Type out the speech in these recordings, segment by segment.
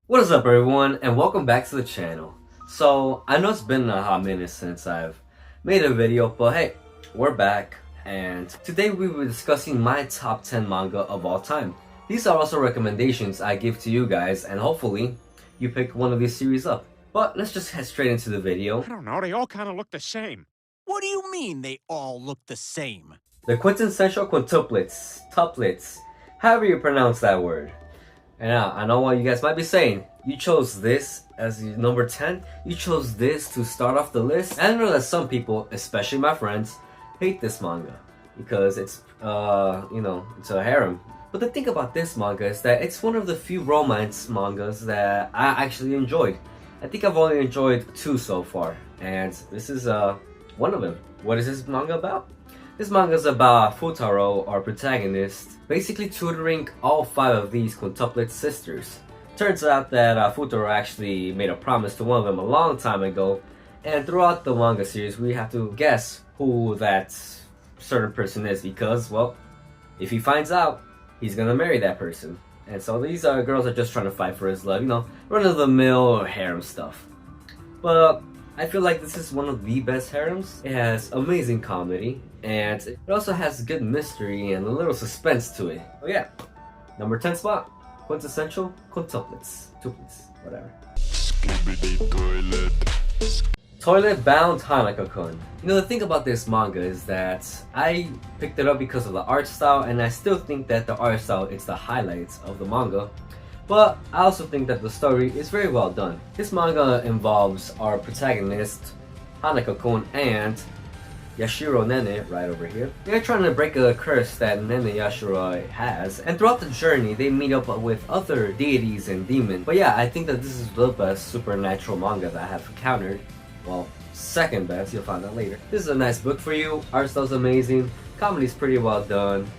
What is up everyone and welcome back to the channel. So I know it's been a hot minute since I've made a video, but hey, we're back and today we will be discussing my top 10 manga of all time. These are also recommendations I give to you guys and hopefully you pick one of these series up. But let's just head straight into the video. I don't know, they all kind of look the same. What do you mean they all look the same? The quintessential tuplets, however you pronounce that word. And now, I know what you guys might be saying. You chose this as your number 10? You chose this to start off the list? And I know that some people, especially my friends, hate this manga. Because it's, it's a harem. But the thing about this manga is that it's one of the few romance mangas that I actually enjoyed. I think I've only enjoyed 2 so far. And this is one of them. What is this manga about? This manga is about Futaro, our protagonist, basically tutoring all 5 of these quintuplet sisters. Turns out that Futaro actually made a promise to one of them a long time ago, and throughout the manga series we have to guess who that certain person is because, well, if he finds out, he's gonna marry that person. And so these girls are just trying to fight for his love, run-of-the-mill harem stuff. But I feel like this is one of the best harems. It has amazing comedy, and it also has good mystery and a little suspense to it. Oh yeah, number 10 spot, quintessential quintuplets, tuplets, whatever. Toilet Bound Hanako-kun. The thing about this manga is that I picked it up because of the art style, and I still think that the art style is the highlights of the manga. But I also think that the story is very well done. This manga involves our protagonist, Hanako-kun, and Yashiro Nene, right over here. They're trying to break a curse that Nene Yashiro has, and throughout the journey they meet up with other deities and demons. But yeah, I think that this is the best supernatural manga that I have encountered. Well, second best, you'll find out later. This is a nice book for you, art style's amazing, comedy's pretty well done,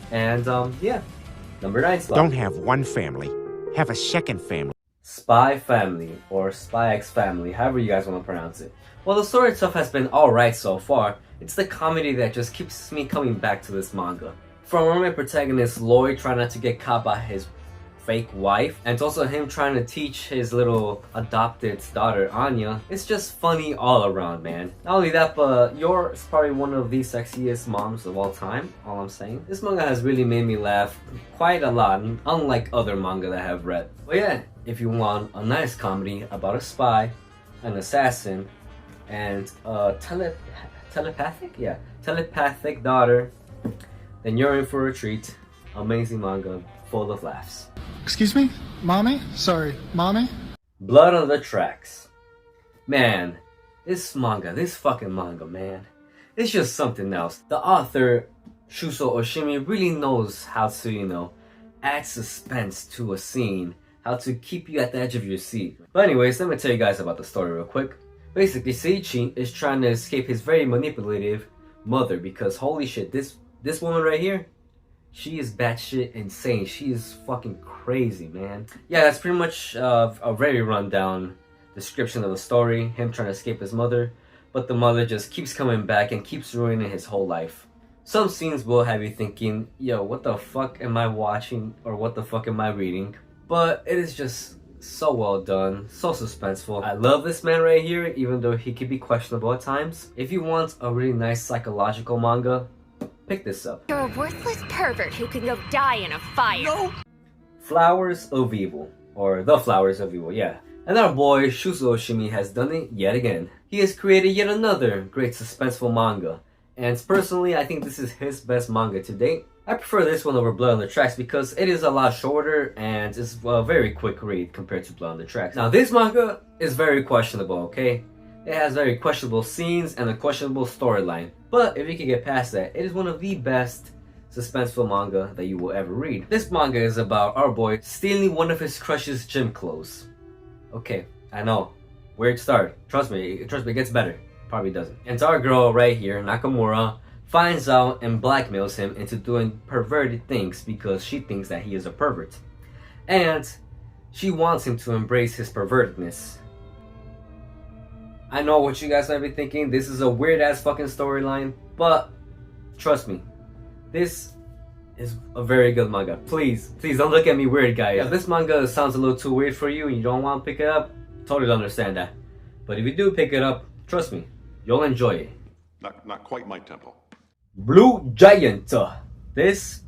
and yeah, number 9 spot. Don't have one family. Have a second family. Spy Family, or Spy X Family, however you guys want to pronounce it. Well, the story itself has been alright so far. It's the comedy that just keeps me coming back to this manga. From our main protagonist Lloyd trying not to get caught by his fake wife, and also him trying to teach his little adopted daughter Anya, it's just funny all around, man. Not only that, but you're probably one of the sexiest moms of all time, all I'm saying. This manga has really made me laugh quite a lot, unlike other manga that I have read. But yeah, if you want a nice comedy about a spy, an assassin, and a telepathic daughter, then you're in for a treat. Amazing manga, full of laughs. Excuse me? Mommy? Sorry, mommy? Blood on the Tracks. Man, this fucking manga, man. It's just something else. The author, Shuso Oshimi, really knows how to, add suspense to a scene. How to keep you at the edge of your seat. But anyways, let me tell you guys about the story real quick. Basically, Seiichi is trying to escape his very manipulative mother because holy shit, this woman right here, she is batshit insane. She is fucking crazy, man. Yeah, that's pretty much a very rundown description of the story. Him trying to escape his mother, but the mother just keeps coming back and keeps ruining his whole life. Some scenes will have you thinking, yo, what the fuck am I watching or what the fuck am I reading? But it is just so well done, so suspenseful. I love this man right here, even though he can be questionable at times. If you want a really nice psychological manga, pick this up. You're a worthless pervert who can go die in a fire. No! Flowers of Evil, or The Flowers of Evil, yeah. And our boy Shuso Oshimi has done it yet again. He has created yet another great suspenseful manga. And personally, I think this is his best manga to date. I prefer this one over Blood on the Tracks because it is a lot shorter and it's a very quick read compared to Blood on the Tracks. Now this manga is very questionable, okay? It has very questionable scenes and a questionable storyline. But if you can get past that, it is one of the best suspenseful manga that you will ever read. This manga is about our boy stealing one of his crush's gym clothes. Okay, I know. Weird start. Trust me, it gets better. Probably doesn't. And our girl right here, Nakamura, finds out and blackmails him into doing perverted things because she thinks that he is a pervert. And she wants him to embrace his pervertedness. I know what you guys might be thinking, this is a weird ass fucking storyline, but trust me, this is a very good manga. Please don't look at me weird, guys. If this manga sounds a little too weird for you and you don't want to pick it up, totally understand that. But if you do pick it up, trust me, you'll enjoy it. Not quite my tempo. Blue Giant. This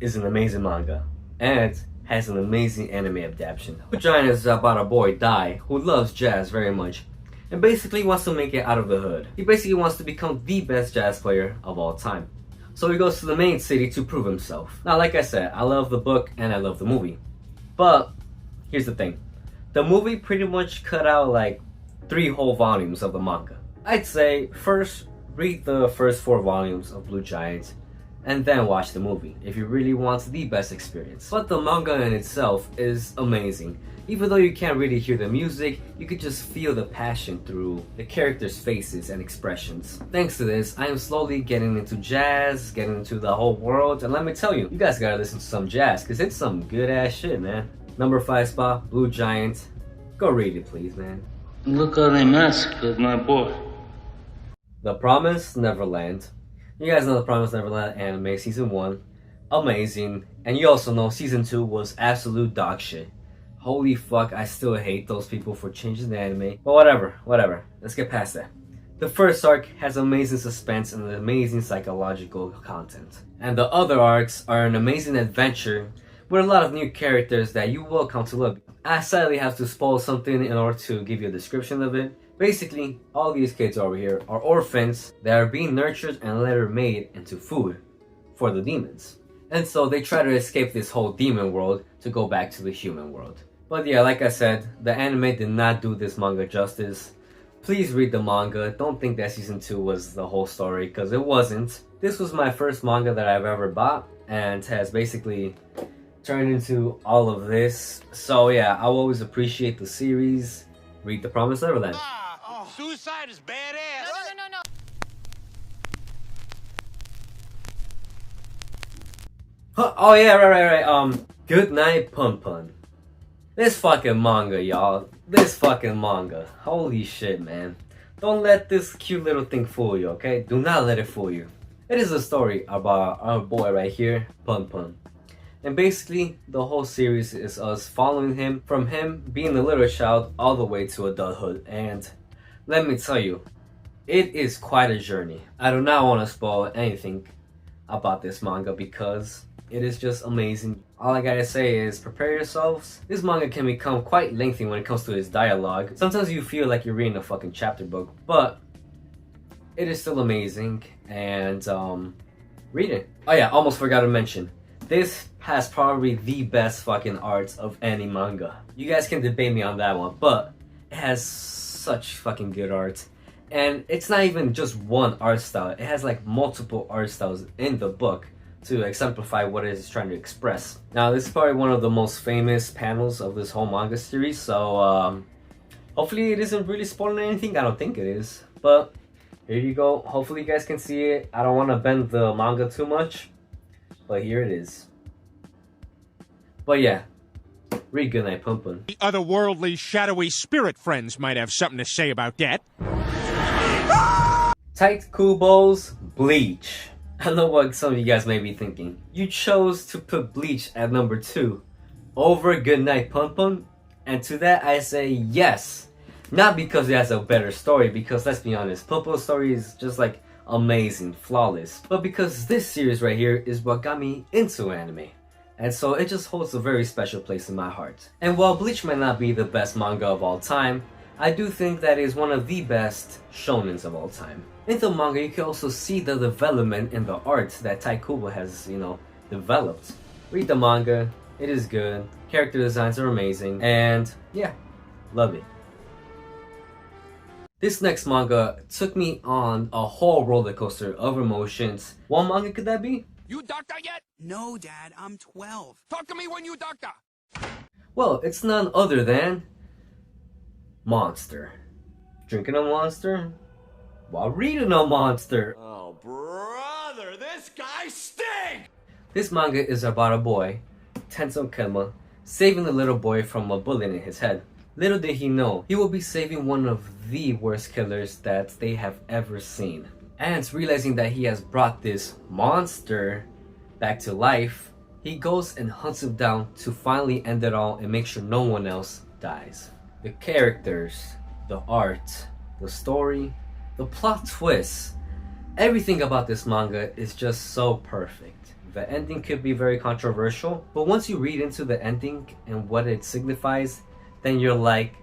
is an amazing manga and has an amazing anime adaptation. Blue Giant is about a boy, Dai, who loves jazz very much and basically wants to make it out of the hood. He basically wants to become the best jazz player of all time. So he goes to the main city to prove himself. Now, like I said, I love the book and I love the movie. But here's the thing. The movie pretty much cut out like 3 whole volumes of the manga. I'd say first read the first 4 volumes of Blue Giant and then watch the movie if you really want the best experience. But the manga in itself is amazing. Even though you can't really hear the music, you can just feel the passion through the characters' faces and expressions. Thanks to this, I am slowly getting into jazz, getting into the whole world, and let me tell you, you guys gotta listen to some jazz, cause it's some good ass shit, man. Number 5 spot, Blue Giant. Go read it, please, man. Look how they mess with my boy. The Promised Neverland. You guys know The Promised Neverland anime season 1, amazing, and you also know season 2 was absolute dog shit. Holy fuck, I still hate those people for changing the anime. But whatever. Let's get past that. The first arc has amazing suspense and amazing psychological content. And the other arcs are an amazing adventure with a lot of new characters that you will come to love. I sadly have to spoil something in order to give you a description of it. Basically, all these kids over here are orphans that are being nurtured and later made into food for the demons. And so they try to escape this whole demon world to go back to the human world. But yeah, like I said, the anime did not do this manga justice. Please read the manga. Don't think that season 2 was the whole story, because it wasn't. This was my first manga that I've ever bought and has basically turned into all of this. So yeah, I always appreciate the series. Read The Promised Neverland. Suicide is badass. No. Huh, oh yeah, right. Good Night Pun Pun. This fucking manga, y'all. This fucking manga. Holy shit, man. Don't let this cute little thing fool you, okay? Do not let it fool you. It is a story about our boy right here, Pun Pun. And basically, the whole series is us following him from him being a little child all the way to adulthood. And let me tell you, it is quite a journey. I do not want to spoil anything about this manga because it is just amazing. All I gotta say is prepare yourselves. This manga can become quite lengthy when it comes to its dialogue. Sometimes you feel like you're reading a fucking chapter book, but it is still amazing. And read it. Oh yeah, almost forgot to mention. This has probably the best fucking art of any manga. You guys can debate me on that one, but it has such fucking good art. And it's not even just one art style. It has like multiple art styles in the book to exemplify what it is trying to express. Now, this is probably one of the most famous panels of this whole manga series, so hopefully it isn't really spoiling anything. I don't think it is, but here you go. Hopefully you guys can see it. I don't want to bend the manga too much, but here it is. But yeah, read Good Night Pun Pun. The otherworldly, shadowy spirit friends might have something to say about that. Tight Kubo's Bleach. I know what some of you guys may be thinking. You chose to put Bleach at number 2 over Good Night Pun Pun, and to that I say yes. Not because it has a better story, because let's be honest, Pun Pun's story is just like amazing, flawless, but because this series right here is what got me into anime. And so it just holds a very special place in my heart. And while Bleach might not be the best manga of all time, I do think that it is one of the best shonens of all time. In the manga, you can also see the development in the art that Tai Kubo has, developed. Read the manga, it is good, character designs are amazing, and yeah, love it. This next manga took me on a whole roller coaster of emotions. What manga could that be? You doctor yet? No, Dad, I'm 12. Talk to me when you doctor. Well, it's none other than Monster. Drinking a monster while reading a monster. Oh, brother, this guy stinks! This manga is about a boy, Tenso Kenma, saving the little boy from a bullet in his head. Little did he know, he will be saving one of the worst killers that they have ever seen. And realizing that he has brought this monster back to life, he goes and hunts him down to finally end it all and make sure no one else dies. The characters, the art, the story, the plot twists, everything about this manga is just so perfect. The ending could be very controversial, but once you read into the ending and what it signifies, then you're like,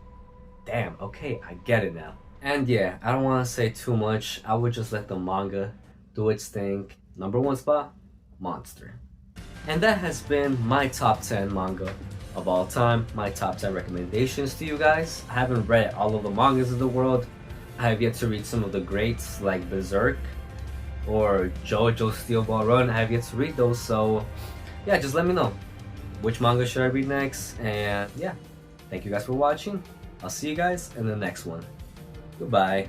damn, okay, I get it now. And yeah, I don't want to say too much. I would just let the manga do its thing. Number 1 spot, Monster. And that has been my top 10 manga of all time, my top 10 recommendations to you guys. I haven't read all of the mangas of the world. I have yet to read some of the greats like Berserk or JoJo Steel Ball Run. I have yet to read those, so yeah, just let me know which manga should I read next. And yeah, thank you guys for watching. I'll see you guys in the next one. Goodbye.